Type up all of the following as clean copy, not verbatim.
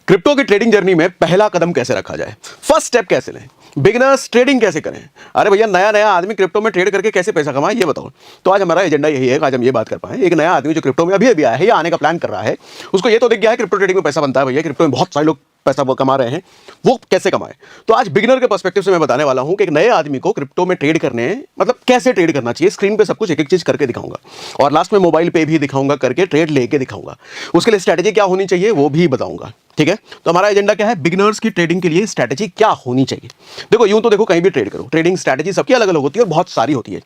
Crypto की trading journey में पहला कदम कैसे रखा जाए, फर्स्ट स्टेप कैसे लें, बिगिनर्स ट्रेडिंग कैसे करें। अरे भैया नया नया आदमी क्रिप्टो में ट्रेड करके कैसे पैसा कमाए ये बताओ। तो आज हमारा एजेंडा यही है कि आज हम ये बात कर पाए। एक नया आदमी जो क्रिप्टो में अभी अभी आया है या आने का प्लान कर रहा है, उसको ये तो दिख गया है क्रिप्टो ट्रेडिंग में पैसा बनता है, भैया क्रिप्टो में बहुत सारे लोग पैसा वो कमा रहे हैं, वो कैसे कमाए। तो आज बिगिनर के पर्सपेक्टिव से मैं बताने वाला हूं कि एक नए आदमी को क्रिप्टो में ट्रेड करने मतलब कैसे ट्रेड करना चाहिए। स्क्रीन पे सब कुछ एक एक चीज करके दिखाऊंगा और लास्ट में मोबाइल पे भी दिखाऊंगा, करके ट्रेड लेके दिखाऊंगा। उसके लिए स्ट्रैटेजी क्या होनी चाहिए वो भी बताऊंगा, ठीक है। तो हमारा एजेंडा क्या है, बिगिनर्स की ट्रेडिंग के लिए स्ट्रैटेजी क्या होनी चाहिए। देखो यूं तो देखो कहीं भी ट्रेड करो, ट्रेडिंग स्ट्रैटेजी सबकी अलग अलग होती है और बहुत सारी होती है,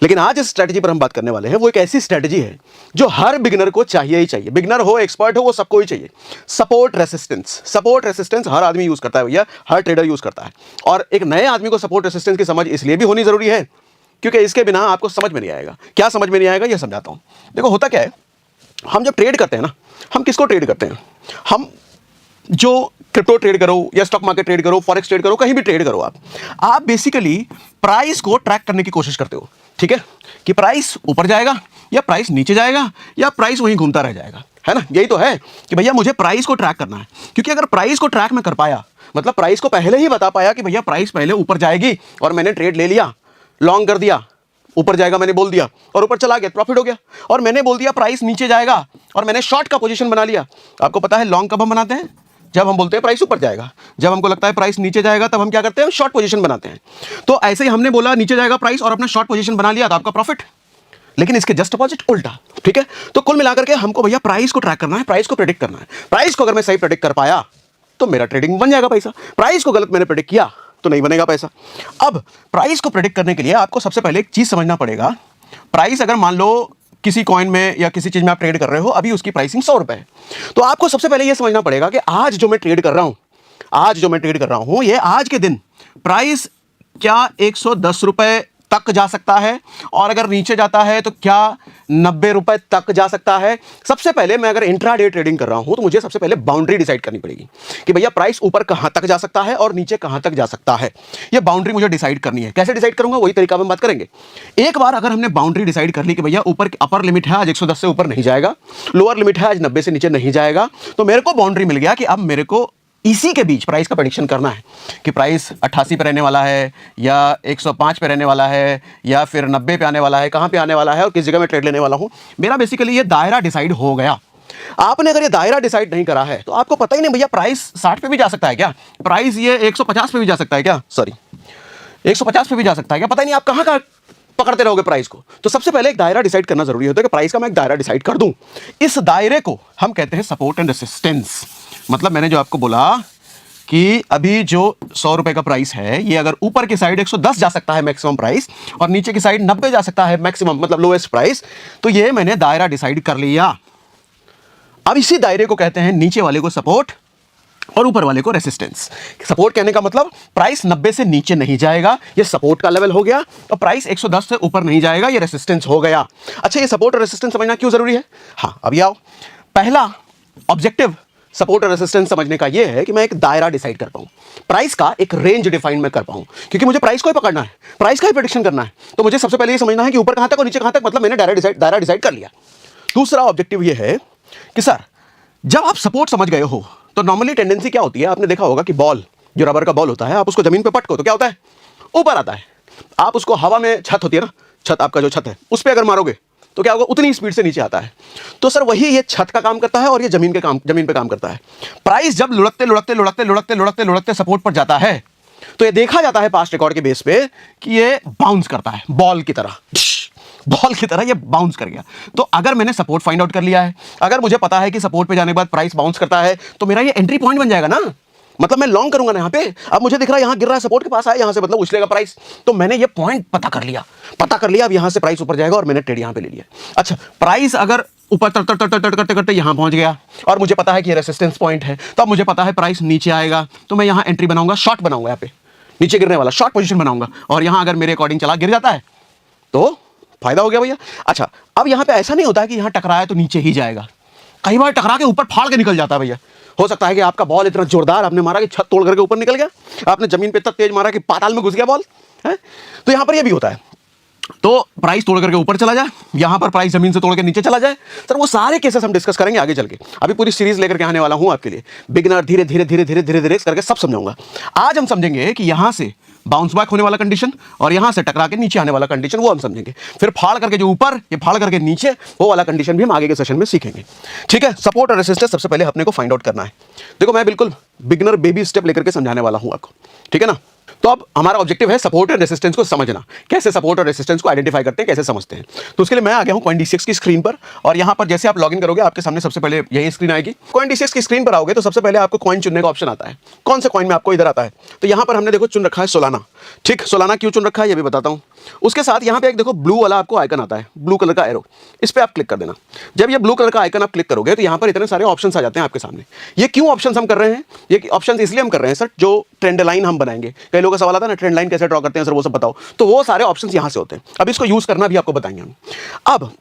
लेकिन आज इस स्ट्रैटेजी पर हम बात करने वाले हैं वो एक ऐसी स्ट्रैटेजी है जो हर बिगिनर को चाहिए ही चाहिए। बिगिनर हो एक्सपर्ट हो वो सबको ही चाहिए। सपोर्ट रेसिस्टेंस हर आदमी यूज करता है भैया, हर ट्रेडर यूज करता है। और एक नए आदमी को सपोर्ट रेसिस्टेंस की समझ इसलिए भी होनी जरूरी है क्योंकि इसके बिना आपको समझ में नहीं आएगा। क्या समझ में नहीं आएगा ये समझाता हूं। देखो होता क्या है, हम जब ट्रेड करते हैं ना, हम किसको ट्रेड करते हैं, हम जो क्रिप्टो ट्रेड करो या स्टॉक मार्केट ट्रेड करो, फॉरेक्स ट्रेड करो, कहीं भी ट्रेड करो, आप बेसिकली प्राइस को ट्रैक करने की कोशिश करते हो, ठीक है, कि प्राइस ऊपर जाएगा या प्राइस नीचे जाएगा या प्राइस वहीं घूमता रह जाएगा, है ना। यही तो है कि भैया मुझे प्राइस को ट्रैक करना है, क्योंकि अगर प्राइस को ट्रैक में कर पाया, मतलब प्राइस को पहले ही बता पाया कि भैया प्राइस पहले ऊपर जाएगी और मैंने ट्रेड ले लिया, लॉन्ग कर दिया, ऊपर जाएगा मैंने बोल दिया और ऊपर चला गया, प्रॉफिट हो गया। और मैंने बोल दिया प्राइस नीचे जाएगा और मैंने शॉर्ट का पोजीशन बना लिया। आपको पता है लॉन्ग कब हम बनाते हैं, जब हम बोलते हैं प्राइस ऊपर जाएगा। जब हमको लगता है प्राइस नीचे जाएगा तब हम क्या करते हैं, शॉर्ट पोजीशन बनाते हैं। तो ऐसे ही हमने बोला नीचे जाएगा प्राइस और अपना शॉर्ट पोजीशन बना लिया तो आपका प्रॉफिट, लेकिन इसके जस्ट अपोजिट उल्टा, ठीक है। तो कुल मिलाकर के हमको भैया प्राइस को ट्रैक करना है, प्राइस को प्रेडिक्ट करना है। प्राइस को अगर मैं सही प्रेडिक्ट कर पाया तो मेरा ट्रेडिंग बन जाएगा पैसा, प्राइस को गलत मैंने प्रेडिक्ट किया तो नहीं बनेगा पैसा। अब प्राइस को प्रेडिक्ट करने के लिए आपको सबसे पहले एक चीज समझना पड़ेगा। प्राइस अगर मान लो किसी कॉइन में या किसी चीज में आप ट्रेड कर रहे हो, अभी उसकी प्राइसिंग 100 रुपए है, तो आपको सबसे पहले यह समझना पड़ेगा कि आज जो मैं ट्रेड कर रहा हूं, ये आज के दिन प्राइस क्या 110 रुपए तक जा सकता है, और अगर नीचे जाता है तो क्या 90 रुपए तक जा सकता है। सबसे पहले मैं अगर इंट्राडे ट्रेडिंग कर रहा हूं तो मुझे सबसे पहले बाउंड्री डिसाइड करनी पड़ेगी कि भैया प्राइस ऊपर कहां तक जा सकता है और नीचे कहां तक जा सकता है। ये बाउंड्री मुझे डिसाइड करनी है। कैसे डिसाइड करूंगा वही तरीका में बात करेंगे। एक बार अगर हमने बाउंड्री डिसाइड कर ली कि भैया ऊपर अपर लिमिट है आज 110 से ऊपर नहीं जाएगा, लोअर लिमिट है आज 90 से नीचे नहीं जाएगा, तो मेरे को बाउंड्री मिल गया कि अब मेरे को इसी के बीच प्राइस का प्रेडिक्शन करना है कि प्राइस 88 पे रहने वाला है या 105 पे रहने वाला है या फिर 90 पे आने वाला है, कहां पे आने वाला है और किस जगह में ट्रेड लेने वाला हूं। मेरा बेसिकली ये दायरा डिसाइड हो गया। आपने अगर ये दायरा डिसाइड नहीं करा है तो आपको पता ही नहीं भैया प्राइस 60 पे भी जा सकता है क्या, प्राइस ये 150 पे भी जा सकता है क्या, सॉरी 150 पे भी जा सकता है क्या, पता ही नहीं आप कहां कहां पकड़ते रहोगे प्राइस को। तो सबसे पहले एक दायरा डिसाइड करना जरूरी होता है कि प्राइस का मैं एक दायरा डिसाइड कर दूं। इस दायरे को हम कहते हैं सपोर्ट एंड रेसिस्टेंस। मतलब मैंने जो आपको बोला कि अभी जो 100 रुपए का प्राइस है, ये अगर ऊपर की साइड 110 जा सकता है मैक्सिमम प्राइस और नीचे की साइड 90 जा सकता है मैक्सिमम मतलब लोएस्ट प्राइस, तो ये मैंने दायरा डिसाइड कर लिया। अब इसी दायरे को कहते हैं नीचे वाले को सपोर्ट और ऊपर वाले को रेसिस्टेंस। सपोर्ट कहने का मतलब प्राइस 90 से नीचे नहीं जाएगा, ये सपोर्ट का लेवल हो गया, और प्राइस 110 से ऊपर नहीं जाएगा, ये रेसिस्टेंस हो गया। अच्छा, ये सपोर्ट और रेसिस्टेंस समझना क्यों जरूरी है। हाँ अभी आओ, पहला ऑब्जेक्टिव सपोर्ट और रेसिस्टेंस समझने का यह है कि मैं एक दायरा डिसाइड कर पाऊं, प्राइस का एक रेंज डिफाइन मैं कर पाऊं, क्योंकि मुझे प्राइस को ही पकड़ना है, प्राइस का ही प्रेडिक्शन करना है। तो मुझे सबसे पहले ये समझना है कि ऊपर कहां तक और नीचे कहां तक, मतलब मैंने दायरा डिसाइड कर लिया। दूसरा ऑब्जेक्टिव ये है कि सर जब आप सपोर्ट समझ गए हो तो नॉर्मली टेंडेंसी क्या होती है, आपने देखा होगा कि बॉल, जो रबर का बॉल होता है, आप उसको जमीन पे पटको तो क्या होता है, ऊपर आता है। आप उसको हवा में, छत होती है ना, छत आपका जो छत है उस पर अगर मारोगे तो क्या होगा, उतनी स्पीड से नीचे आता है। तो सर वही ये छत का काम करता है और ये जमीन पे काम करता है। प्राइस जब लुढ़कते सपोर्ट पर जाता है तो ये देखा जाता है पास्ट रिकॉर्ड के बेस पे कि ये बाउंस करता है, बॉल की तरह ये बाउंस कर गया। तो अगर मैंने सपोर्ट फाइंड आउट कर लिया है, अगर मुझे पता है कि सपोर्ट पे जाने के बाद प्राइस बाउंस करता है, तो मेरा ये एंट्री पॉइंट बन जाएगा ना। मतलब मैं लॉन्ग करूंगा ना यहाँ पे। अब मुझे दिख रहा है यहाँ गिर रहा है, सपोर्ट के पास आया, यहाँ से मतलब उछलेगा प्राइस, तो मैंने ये पॉइंट पता कर लिया। अब यहाँ से प्राइस ऊपर जाएगा और मैंने ट्रेड यहाँ पे ले लिया। अच्छा, प्राइस अगर ऊपर तर करते यहाँ पहुंच गया और मुझे पता है कि ये रेसिस्टेंस पॉइंट है, तो अब मुझे पता है प्राइस नीचे आएगा, तो मैं यहाँ एंट्री बनाऊंगा, शॉर्ट बनाऊंगा, यहाँ पे नीचे गिरने वाला शॉर्ट पोजीशन बनाऊंगा, और यहाँ अगर मेरे अकॉर्डिंग चला गिर जाता है तो फायदा हो गया भैया। अच्छा, अब यहाँ पे ऐसा नहीं होता है कि यहाँ टकराया तो नीचे ही जाएगा, कई बार टकरा के ऊपर फाड़ के निकल जाता है भैया। हो सकता है कि आपका बॉल इतना जोरदार आपने मारा कि छत तोड़ करके ऊपर निकल गया, आपने जमीन पे इतना तेज मारा कि पाताल में घुस गया बॉल है। तो यहाँ पर यह भी होता है। तो प्राइस तोड़ करके ऊपर चला जाए, यहां पर प्राइस जमीन से तोड़ के नीचे चला जाए। सर वो सारे केसेस हम डिस्कस करेंगे आगे चल के। अभी पूरी सीरीज लेकर के आने वाला हूं आपके लिए, बिगिनर धीरे धीरे धीरे धीरे धीरे धीरे करके सब समझाऊंगा। आज हम समझेंगे कि यहां से बाउंस बैक होने वाला कंडीशन और यहां से टकरा के नीचे आने वाला कंडीशन, वो हम समझेंगे। फिर फाड़ करके जो ऊपर, ये फाड़ करके नीचे, वो वाला कंडीशन भी हम आगे के सेशन में सीखेंगे। ठीक है, सपोर्ट और रेजिस्टेंस सबसे पहले अपने को फाइंड आउट करना है। देखो मैं बिल्कुल बिगिनर बेबी स्टेप लेकर के समझाने वाला हूं आपको, ठीक है ना। तो अब हमारा ऑब्जेक्टिव है सपोर्ट और रेजिस्टेंस को समझना, कैसे सपोर्ट और रेजिस्टेंस को आइडेंटिफाई करते हैं, कैसे समझते हैं। तो उसके लिए मैं आ गया हूं CoinD6 की स्क्रीन पर, और यहां पर जैसे आप लॉगिन करोगे आपके सामने सबसे पहले यही स्क्रीन आएगी। CoinD6 की स्क्रीन पर आओगे तो सबसे पहले आपको कॉइन चुनने का ऑप्शन आता है। कौन से कॉइन में आपको इधर आता है, तो यहां पर हमने देखो चुन रखा है सोलाना। ठीक, सोलाना क्यों चुन रखा है ये भी बताता हूं। उसके साथ यहां पे एक देखो ब्लू वाला आपको आइकन आता है, ब्लू कलर का एरो, इस पे आप क्लिक कर देना। जब ये ब्लू कलर का आइकन आप क्लिक करोगे तो यहां पर इतने सारे ऑप्शंस आ जाते हैं आपके सामने। ये क्यों ऑप्शंस हम कर रहे हैं, ये ऑप्शंस इसलिए हम कर रहे हैं सर, जो ट्रेंड लाइन हम बनाएंगे। कई लोगों का सवाल आता है ना, ट्रेंड लाइन कैसे ड्रॉ करते हैं सर, वो सब बताओ। तो वो सारे ऑप्शंस यहां से होते हैं। अब इसको यूज करना भी आपको बताएंगे हम। अब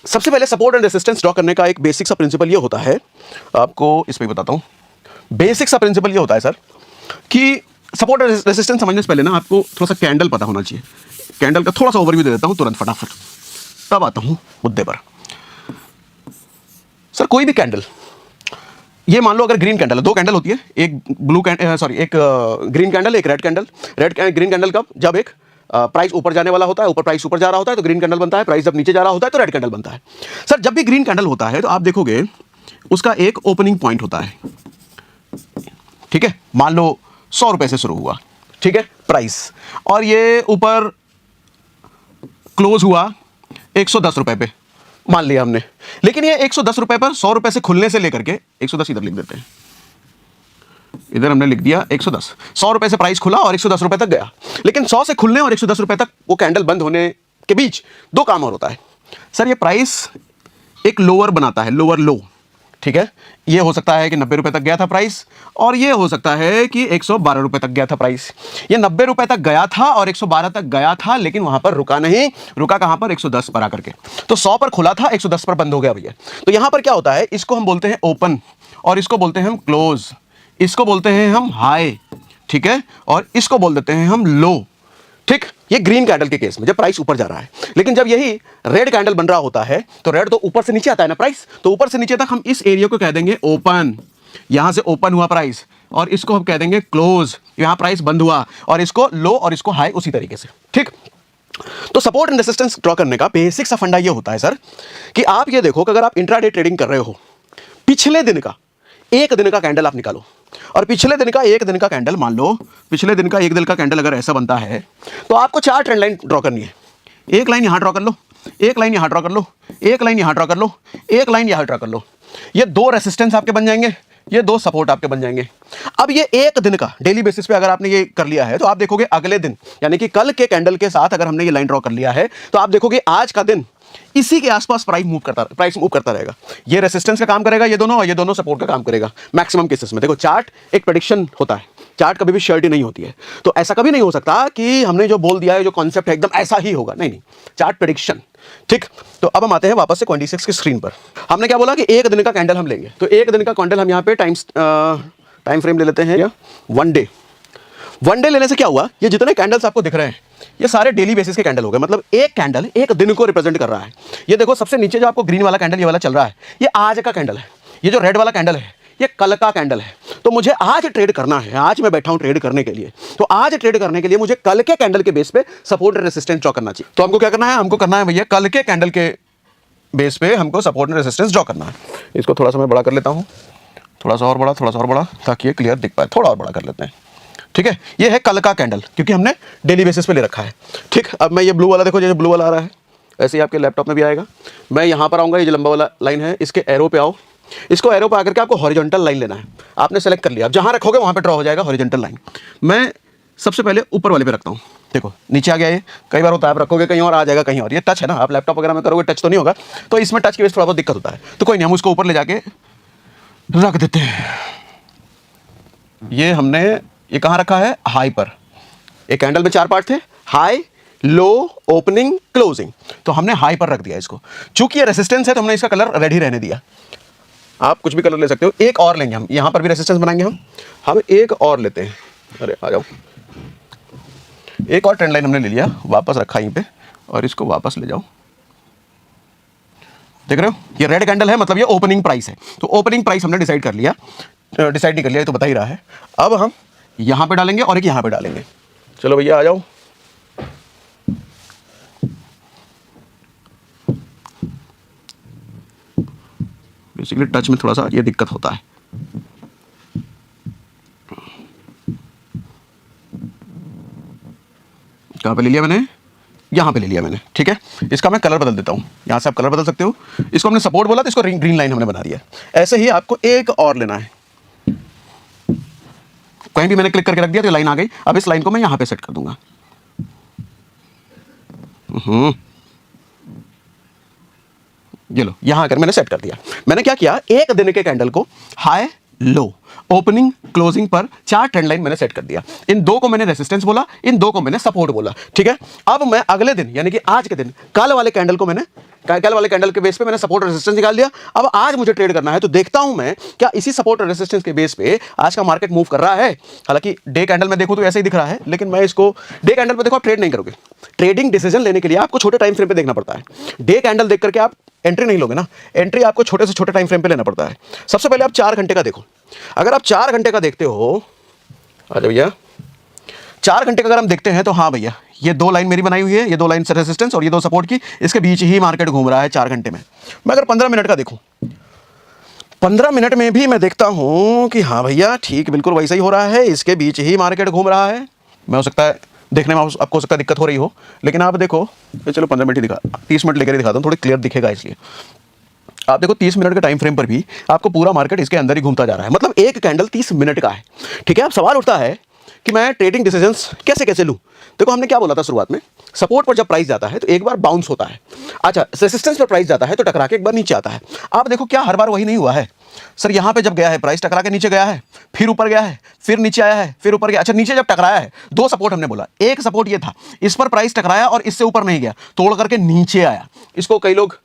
सबसे पहले सपोर्ट एंड रेजिस्टेंस ड्रॉ करने का एक बेसिक सा प्रिंसिपल ये होता है, आपको इस पे बताता हूं। बेसिक सा प्रिंसिपल ये होता है सर कि सपोर्ट और रेजिस्टेंस समझने से पहले ना आपको थोड़ा सा कैंडल पता होना चाहिए। कैंडल का थोड़ा सा ओवरव्यू दे देता हूं तुरंत फटाफट, तब आता हूं मुद्दे पर। सर कोई भी कैंडल, ये मान लो अगर ग्रीन कैंडल है, दो कैंडल होती है, एक ब्लू सॉरी एक ग्रीन कैंडल, एक रेड कैंडल। ग्रीन कैंडल कब, जब एक प्राइस ऊपर जाने वाला होता है, ऊपर प्राइस ऊपर जा रहा होता है तो ग्रीन कैंडल बनता है। प्राइस जब नीचे जा रहा होता है तो रेड कैंडल बनता है। सर जब भी ग्रीन कैंडल होता है तो आप देखोगे उसका एक ओपनिंग पॉइंट होता है, ठीक है। मान लो 100 रुपए से शुरू हुआ, ठीक है प्राइस, और ये ऊपर क्लोज हुआ 110 रुपए पे, मान लिया हमने। लेकिन ये 110 रुपए पर 100 रुपए से खुलने से लेकर के 110 इधर लिख देते हैं, इधर हमने लिख दिया 110। 100 रुपए से प्राइस खुला और 110 रुपए तक गया। लेकिन 100 से खुलने और 110 रुपए तक वो कैंडल बंद होने के बीच दो काम और होता है। सर ये प्राइस एक लोअर बनाता है, लोअर लो, ठीक है। ये हो सकता है कि 90 रुपए तक गया था प्राइस, और ये हो सकता है कि 112 रुपए तक गया था प्राइस। ये 90 रुपए तक गया था और 112 तक गया था, लेकिन वहां पर रुका नहीं। रुका कहां पर, 110 पर आकर के। तो 100 पर खुला था, 110 पर बंद हो गया भैया। तो यहां पर क्या होता है, इसको हम बोलते हैं ओपन, और इसको बोलते हैं हम क्लोज, इसको बोलते हैं हम हाई, ठीक है, और इसको बोल देते हैं हम लो। ठीक, ये ग्रीन कैंडल के केस में जब प्राइस ऊपर जा रहा है। लेकिन जब यही रेड कैंडल बन रहा होता है तो रेड तो ऊपर से नीचे आता है ना प्राइस, तो ऊपर से नीचे तक हम इस एरिया को कह देंगे ओपन। यहां से ओपन हुआ प्राइस और इसको हम कह देंगे क्लोज, यहां प्राइस बंद हुआ, और इसको लो और इसको हाई उसी तरीके से। ठीक, तो सपोर्ट एंड रेजिस्टेंस ड्रॉ करने का बेसिक सा फंडा ये होता है सर कि आप ये देखो कि अगर आप इंट्राडे ट्रेडिंग कर रहे हो, पिछले दिन का एक दिन का कैंडल आप निकालो, और पिछले दिन का एक दिन का कैंडल, मान लो पिछले दिन का एक दिन का कैंडल अगर ऐसा बनता है तो आपको 4 ट्रेंड लाइन ड्रॉ करनी है। एक लाइन यहां ड्रॉ कर लो, एक लाइन यहां ड्रॉ कर लो, एक लाइन यहां ड्रॉ कर लो, एक लाइन यहां ड्रॉ कर लो। ये 2 रेजिस्टेंस आपके बन जाएंगे, ये 2 सपोर्ट आपके बन जाएंगे। अब ये एक दिन का डेली बेसिस पे अगर आपने ये कर लिया है तो आप देखोगे अगले दिन, यानी कि कल के कैंडल के साथ अगर हमने ये लाइन ड्रॉ कर लिया है तो आप देखोगे आज का दिन इसी के आसपास प्राइस मूव करता रहेगा। ये रेजिस्टेंस का काम करेगा ये दोनों, और ये दोनों सपोर्ट का काम करेगा मैक्सिमम केसेस में। देखो चार्ट एक प्रेडिक्शन होता है, चार्ट कभी भी श्योरिटी नहीं होती है। तो ऐसा कभी नहीं हो सकता कि हमने जो बोल दिया है, जो कॉन्सेप्ट है एकदम ऐसा ही होगा, नहीं, चार्ट प्रेडिक्शन। ठीक, तो अब हम आते हैं वापस से CoinD6 की स्क्रीन पर। हमने क्या बोला कि एक दिन का कैंडल हम लेंगे, तो एक दिन का कैंडल हम यहाँ पे टाइम फ्रेम ले लेते हैं, या 1 डे। 1 डे लेने से क्या हुआ, ये जितने कैंडल्स आपको दिख रहे हैं ये सारे डेली बेसिस के कैंडल हो गए। मतलब एक कैंडल एक दिन को रिप्रेजेंट कर रहा है। ये देखो सबसे नीचे जो आपको ग्रीन वाला कैंडल ये वाला चल रहा है, ये आज का कैंडल है। ये जो रेड वाला कैंडल है ये कल का कैंडल है। तो मुझे आज ट्रेड करना है, आज मैं बैठा हूं ट्रेड करने के लिए, तो आज ट्रेड करने के लिए मुझे कल के कैंडल के बेस पे सपोर्ट और रेजिस्टेंस ड्रॉ करना चाहिए। तो हमको क्या करना है, हमको करना है भैया कल के कैंडल के बेस पे हमको सपोर्ट और रेजिस्टेंस ड्रॉ करना है। इसको थोड़ा सा मैं बड़ा कर लेता हूँ, थोड़ा सा और बड़ा, थोड़ा सा और बड़ा, ताकि ये क्लियर दिख पाए। थोड़ा और बड़ा कर लेते हैं, ठीक है। ये है कल का कैंडल, क्योंकि हमने डेली बेसिस पे ले रखा है। ठीक, अब मैं ये ब्लू वाला, देखो जो ब्लू वाला आ रहा है ऐसे ही आपके लैपटॉप में भी आएगा। मैं यहाँ पर आऊँगा, ये जो लंबा वाला लाइन है इसके एरो पे आओ, इसको एरो पे आकर के आपको हॉरिजॉन्टल लाइन लेना है। आपने सेलेक्ट कर लिया, अब जहाँ रखोगे वहाँ पे ड्रॉ हो जाएगा हॉरिजॉन्टल लाइन। मैं सबसे पहले ऊपर वाले पे रखता हूँ, देखो नीचे आ गया। ये कई बार होता है आप रखोगे कहीं और आ जाएगा कहीं और। ये टच है ना, आप लैपटॉप वगैरह में करोगे टच तो नहीं होगा, तो इसमें टच की वजह से थोड़ा बहुत दिक्कत होता है। तो कोई नहीं, हम उसको ऊपर ले जाके रख देते हैं। ये हमने ये कहाँ रखा है, हाई पर। एक कैंडल में 4 पार्ट थे, हाई, लो, ओपनिंग, क्लोजिंग। तो हमने हाई पर रख दिया इसको। चूंकि ये रेजिस्टेंस है तो हमने इसका कलर रेड ही रहने दिया। आप कुछ भी कलर ले सकते हो। एक और लेंगे हम, यहाँ पर भी रेजिस्टेंस बनाएंगे हम एक और लेते हैं। अरे आ जाओ, एक और ट्रेंड लाइन हमने ले लिया, वापस रखा यहीं पे। और इसको वापस ले जाओ। देख रहे हो, ये रेड कैंडल है, मतलब ये ओपनिंग प्राइस है। तो ओपनिंग प्राइस हमने डिसाइड कर लिया, डिसाइड नहीं कर लिया ये तो बता ही रहा है। अब हम यहां पे डालेंगे और एक यहां पे डालेंगे। चलो भैया आ जाओ। बेसिकली टच में थोड़ा सा ये दिक्कत होता है। कहां पे ले लिया मैंने? यहां पे ले लिया मैंने, ठीक है। इसका मैं कलर बदल देता हूं, यहां से आप कलर बदल सकते हो। इसको हमने सपोर्ट बोला तो इसको ग्रीन लाइन हमने बना दिया। ऐसे ही आपको एक और लेना है, कहीं भी मैंने क्लिक करके रख दिया तो लाइन आ गई। अब इस लाइन को मैं यहां पे सेट कर दूंगा। ये लो, यहां आकर मैंने सेट कर दिया। मैंने क्या किया, एक दिन के कैंडल को हाई लो ओपनिंग क्लोजिंग पर 4 ट्रेंड लाइन मैंने सेट कर दिया। इन दो को मैंने रेजिस्टेंस बोला, इन दो को मैंने सपोर्ट बोला, ठीक है। अब मैं अगले दिन यानी कि आज के दिन कल वाले कैंडल को मैंने कल वाले कैंडल के बेस पे मैंने सपोर्ट और रेजिस्टेंस निकाल दिया। अब आज मुझे ट्रेड करना है तो देखता हूं मैं क्या इसी सपोर्ट और रेजिस्टेंस के बेस पे आज का मार्केट मूव कर रहा है। हालांकि डे कैंडल में देखूं तो ऐसे ही दिख रहा है, लेकिन मैं इसको डे कैंडल पे देखो आप ट्रेड नहीं करोगे। ट्रेडिंग डिसीजन लेने के लिए आपको छोटे टाइम फ्रेम पे देखना पड़ता है। डे कैंडल देख करके आप एंट्री नहीं लोगे ना, एंट्री आपको छोटे से छोटे टाइम फ्रेम पे लेना पड़ता है। सबसे पहले आप 4 घंटे का देखो। अगर आप 4 घंटे का देखते हो, अच्छा भैया 4 घंटे का अगर हम देखते हैं तो हाँ भैया ये 2 लाइन मेरी बनाई हुई है, ये 2 लाइन रेजिस्टेंस और ये 2 सपोर्ट की, इसके बीच ही मार्केट घूम रहा है 4 घंटे में। मैं अगर 15 मिनट का देखूं, 15 मिनट में भी मैं देखता हूं कि हाँ भैया ठीक बिल्कुल वैसा ही हो रहा है, इसके बीच ही मार्केट घूम रहा है। मैं हो सकता है देखने में आपको हो सकता है दिक्कत हो रही हो, लेकिन आप देखो, चलो 15 मिनट ही दिखा, 30 मिनट लेकर ही दिखाता हूँ, थोड़ी क्लियर दिखेगा इसलिए। आप देखो 30 मिनट के टाइम फ्रेम पर भी आपको पूरा मार्केट इसके अंदर ही घूमता जा रहा है, मतलब एक कैंडल 30 मिनट का है, ठीक है। अब सवाल उठता है कि मैं ट्रेडिंग डिसीजंस कैसे कैसे लूं। देखो हमने क्या बोला था शुरुआत में, सपोर्ट पर जब प्राइस जाता है तो एक बार बाउंस होता है, अच्छा रेजिस्टेंस पर प्राइस जाता है तो टकरा के एक बार नीचे आता है। आप देखो क्या हर बार वही नहीं हुआ है सर, यहां पे जब गया है प्राइस टकरा के नीचे गया है, फिर ऊपर गया है, फिर नीचे आया है, फिर ऊपर गया। अच्छा नीचे जब टकराया है, 2 सपोर्ट हमने बोला, एक सपोर्ट ये था, इस पर प्राइस टकराया और इससे ऊपर नहीं गया, तोड़ करके नीचे आया। इसको कई लोग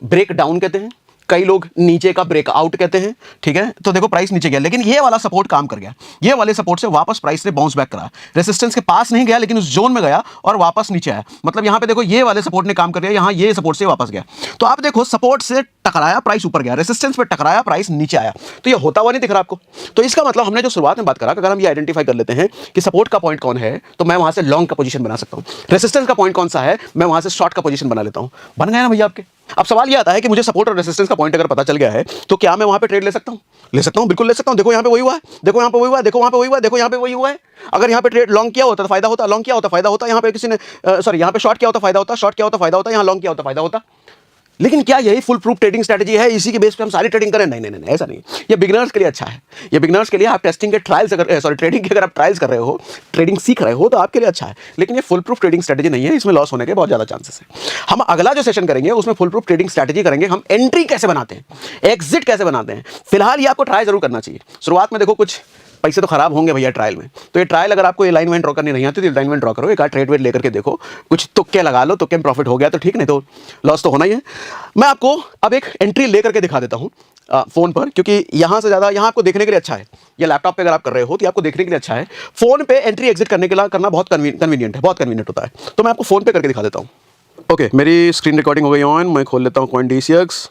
ब्रेक डाउन कहते हैं, कई लोग नीचे का ब्रेकआउट कहते हैं, ठीक है। तो देखो प्राइस नीचे गया, लेकिन ये वाला सपोर्ट काम कर गया, ये वाले सपोर्ट से वापस प्राइस ने बाउंस बैक करा, रेजिस्टेंस के पास नहीं गया लेकिन उस जोन में गया और वापस नीचे आया। मतलब यहां पे देखो ये वाले सपोर्ट ने काम कर दिया, यहां ये सपोर्ट से वापस गया। तो आप देखो सपोर्ट से टकराया प्राइस ऊपर गया, रेजिस्टेंस पे टकराया प्राइस नीचे आया, तो ये होता हुआ नहीं दिख रहा आपको। तो इसका मतलब हमने जो शुरुआत में बात करा, अगर हम ये आइडेंटिफाई कर लेते हैं कि सपोर्ट का पॉइंट कौन है तो मैं वहां से लॉन्ग का पोजीशन बना सकता हूं, रेजिस्टेंस का पॉइंट कौन सा है मैं वहां से शॉर्ट का पोजीशन बना लेता हूं। बन गया ना भैया आपके। अब सवाल ये आता है कि मुझे सपोर्ट और रेजिस्टेंस का पॉइंट अगर पता चल गया है तो क्या मैं वहां पे ट्रेड ले सकता हूं? ले सकता हूं, बिल्कुल ले सकता हूं। देखो यहां पे वही हुआ है, देखो यहां पे वही हुआ है, देखो वहां पे वही हुआ है, देखो यहां पे वही हुआ है। अगर यहां पे ट्रेड लॉन्ग किया होता तो फायदा होता, लॉन्ग किया होता फायदा होता, यहां पे किसी ने सॉरी यहां पे शॉर्ट किया होता फायदा होता, शॉर्ट किया होता फायदा होता, यहां लॉन्ग किया होता फायदा होता। लेकिन क्या यही फुल प्रूफ ट्रेडिंग स्ट्रेटजी है, इसी के बेस पे हम सारी ट्रेडिंग करें? नहीं नहीं नहीं, ऐसा नहीं। ये बिगिनर्स के लिए अच्छा है, ये बिगिनर्स के लिए आप टेस्टिंग के ट्रायल्स अगर सॉरी ट्रेडिंग के अगर आप ट्रायल्स कर रहे हो, ट्रेडिंग सीख रहे हो तो आपके लिए अच्छा है। लेकिन ये फुल प्रूफ ट्रेडिंग स्ट्रेटजी नहीं है, इसमें लॉस होने के बहुत ज़्यादा चांसेस है। हम अगला जो सेशन करेंगे उसमें फुल प्रूफ ट्रेडिंग स्ट्रेटजी करेंगे, हम एंट्री कैसे बनाते हैं, एग्जिट कैसे बनाते हैं। फिलहाल ये आपको ट्राई जरूर करना चाहिए। शुरुआत में देखो कुछ पैसे तो खराब होंगे भैया ट्रायल में, तो ये ट्रायल अगर आपको ये लाइन वाइन ड्रॉ करनी नहीं आती तो लाइन वाइन ड्रॉ करो, एक आध ट्रेड वेड लेकर के देखो, कुछ तुक्के लगा लो, तुक्के में प्रॉफिट हो गया तो ठीक, नहीं तो लॉस तो होना ही है। मैं आपको अब एक एंट्री लेकर के दिखा देता हूँ फोन पर, क्योंकि यहाँ से ज़्यादा यहाँ आपको देखने के लिए अच्छा है, ये लैपटॉप पे अगर आप कर रहे हो तो आपको देखने के लिए अच्छा है। फोन पे एंट्री एग्जिट करने के लिए करना बहुत कन्वीनियंट है, बहुत कन्वीनियंट होता है। तो मैं आपको फोन पे करके दिखा देता हूँ। ओके, मेरी स्क्रीन रिकॉर्डिंग हो गई ऑन, मैं खोल लेता हूँ CoinDCX,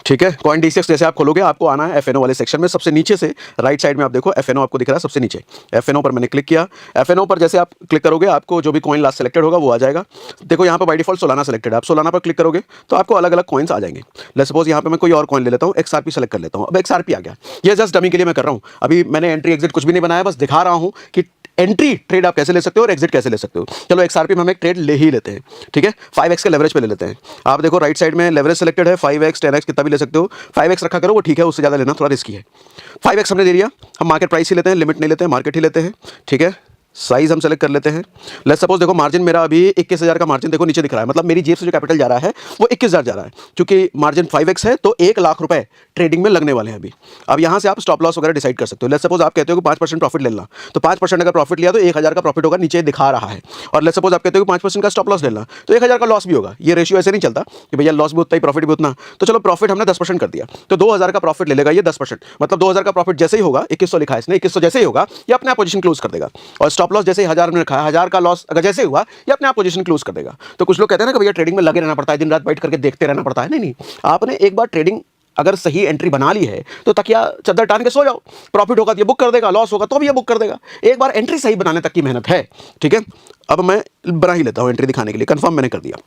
ठीक है। CoinDCX जैसे आप खोलोगे आपको आना है FNO वाले सेक्शन में, सबसे नीचे से राइट साइड में आप देखो FNO आपको दिख रहा है सबसे नीचे। FNO पर मैंने क्लिक किया, FNO पर जैसे आप क्लिक करोगे आपको जो भी कॉइन लास्ट सेलेक्टेड होगा वो आ जाएगा। देखो यहाँ पर बाय डिफॉल्ट सोलाना सेलेक्टेड है, आप सोलाना पर क्लिक करोगे तो आपको अलग अलग कॉइन्स आ जाएंगे। लेट्स सपोज यहाँ पे मैं कोई और कॉइन ले लेता हूँ, XRP सेलेक्ट कर लेता हूँ। अब XRP आ गया, ये जस्ट डमी के लिए मैं कर रहा हूँ, अभी मैंने एंट्री एग्जिट कुछ भी नहीं बनाया, बस दिखा रहा हूँ कि एंट्री ट्रेड आप कैसे ले सकते हो और एग्जिट कैसे ले सकते हो। चलो XRP में हम एक ट्रेड ले ही लेते हैं, ठीक है। 5x के लेवरेज पे ले लेते हैं। आप देखो राइट साइड में लेवरेज सेलेक्टेड है, 5x 10x कितना भी ले सकते हो। 5x रखा करो वो ठीक है, उससे ज़्यादा लेना थोड़ा रिस्की है। 5x हमने दे दिया, हम मार्केट प्राइस ही लेते हैं, लिमिट नहीं लेते हैं, मार्केट ही लेते हैं, ठीक है। साइज हम सेलेक्ट कर लेते हैं। लेट्स सपोज देखो मार्जिन मेरा अभी 21,000 का मार्जिन देखो नीचे दिख रहा है, मतलब मेरी जेब से जो कैपिटल जा रहा है वो 21,000 जा रहा है, क्योंकि मार्जिन 5x है तो 1 लाख रुपए ट्रेडिंग में लगने वाले हैं अभी। अब यहाँ से आप स्टॉप लॉस वगैरह डिसाइड कर सकते हो। लेट्स सपोज आप कहते हो कि 5% प्रॉफिट लेना, तो 5% अगर प्रॉफिट लिया तो 1,000 का प्रॉफिट होगा, नीचे दिखा रहा है। और लेट्स सपोज आप कहते हो कि 5% का स्टॉप लॉस लेना तो 1,000 का लॉस भी होगा। ये रेशियो ऐसे नहीं चलता कि भैया लॉस भी उतना ही प्रॉफिट भी उतना। तो चलो प्रॉफिट हमने 10% कर दिया, तो 2,000 का प्रॉफिट ले लेगा ये 10%, मतलब 2,000 का प्रॉफिट जैसे ही होगा, 2100 लिखा है इसने, 2100 जैसे ही होगा ये अपने आप पोजीशन क्लोज कर देगा। और स्टॉप स्टॉप लॉस जैसे 1000 में रखा है, 1000 का लॉस अगर जैसे हुआ ये अपने आप पोजीशन क्लोज कर देगा। तो कुछ लोग कहते हैं ना कि भैया ट्रेडिंग में लगे रहना पड़ता है, दिन रात बैठ करके देखते रहना पड़ता है। नहीं नहीं, आपने एक बार ट्रेडिंग अगर सही एंट्री बना ली है तो तकिया चद्दर टान के सो जाओ। प्रॉफिट होगा तो ये बुक कर देगा, लॉस होगा तो भी ये बुक कर देगा। एक बार एंट्री सही बनाने तक की मेहनत है, ठीक है। अब मैं बना ही लेता हूं एंट्री दिखाने के लिए, कंफर्म मैंने कर दिया।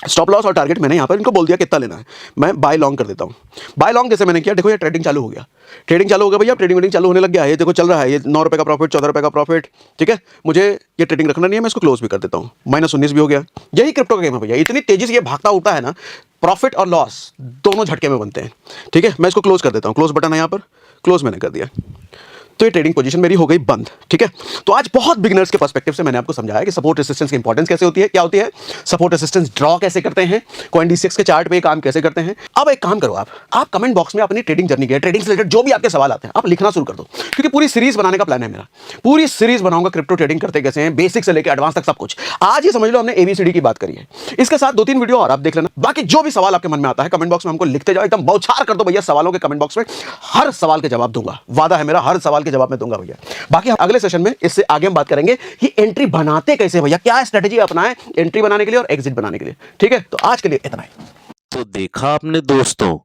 स्टॉप लॉस और टारगेट मैंने यहाँ पर इनको बोल दिया कितना लेना है, मैं बाय लॉन्ग कर देता हूँ। बाय लॉन्ग जैसे मैंने किया, देखो ये ट्रेडिंग चालू हो गया, ट्रेडिंग चालू हो गया भैया, ट्रेडिंग चालू होने लग गया है। ये देखो चल रहा है, ये 9 रुपये का प्रॉफिट, 14 रुपये का प्रॉफिट, ठीक है। मुझे ये ट्रेडिंग रखना नहीं है, मैं इसको क्लोज भी कर देता हूँ। -19 भी हो गया। यही क्रिप्टो का गेम है भैया, इतनी तेजी से ये भागता उठता है ना, प्रॉफिट और लॉस दोनों झटके में बनते हैं, ठीक है। मैं इसको क्लोज कर देता हूँ, क्लोज बटन है यहाँ पर, क्लोज मैंने कर दिया। तो ये ट्रेडिंग पोजीशन मेरी हो गई बंद, ठीक है। तो आज बहुत बिगिनर्स के पर्सपेक्टिव से मैंने आपको समझाया कि सपोर्ट रेजिस्टेंस की इंपॉर्टेंस कैसे होती है, क्या होती है, सपोर्ट रेजिस्टेंस ड्रॉ कैसे करते हैं, CoinDesk के चार्ट पे काम कैसे करते हैं। अब एक काम करो, आप कमेंट बॉक्स में अपनी ट्रेडिंग जर्नी के, ट्रेडिंग से रिलेटेड जो भी आपके सवाल आते हैं आप लिखना शुरू कर दो, क्योंकि पूरी सीरीज बनाने का प्लान है मेरा। पूरी सीरीज बनाऊंगा क्रिप्टो ट्रेडिंग करते कैसे हैं, बेसिक से लेकर एडवांस तक सब कुछ। आज ये समझ लो हमने ABCD की बात करी है, इसके साथ 2-3 वीडियो और आप देख लेना। बाकी जो भी सवाल आपके मन में आता है कमेंट बॉक्स में हमको लिखते जाओ, एकदम बौछार कर दो भैया सवालों के कमेंट बॉक्स में। हर सवाल के जवाब दूंगा, वादा है मेरा, हर सवाल के जवाब मैं दूंगा भैया। बाकी अगले सेशन में इससे आगे हम बात करेंगे कि एंट्री बनाते कैसे भैया, क्या स्ट्रेटेजी अपनाएं एंट्री बनाने के लिए और एग्जिट बनाने के लिए, ठीक है। तो आज के लिए इतना ही। तो देखा आपने दोस्तों,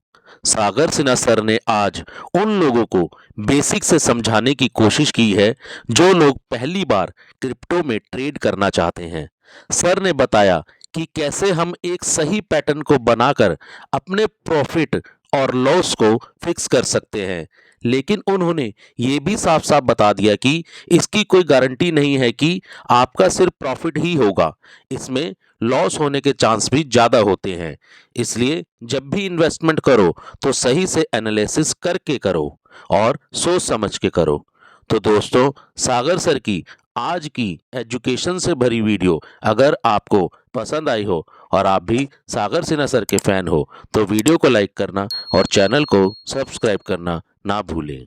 सागर सिन्हा सर ने आज उन लोगों को बेसिक से समझाने की कोशिश की है जो लोग पहली बार क्रिप्टो में ट्रेड करना चाहते हैं। सर ने बताया कि कैसे हम एक सही पैटर्न को बनाकर अपने प्रॉफिट और लॉस को फिक्स कर सकते हैं, लेकिन उन्होंने ये भी साफ साफ बता दिया कि इसकी कोई गारंटी नहीं है कि आपका सिर्फ प्रॉफिट ही होगा, इसमें लॉस होने के चांस भी ज़्यादा होते हैं। इसलिए जब भी इन्वेस्टमेंट करो तो सही से एनालिसिस करके करो और सोच समझ के करो। तो दोस्तों, सागर सर की आज की एजुकेशन से भरी वीडियो अगर आपको पसंद आई हो और आप भी सागर सिन्हा सर के फैन हो तो वीडियो को लाइक करना और चैनल को सब्सक्राइब करना ना भूलें।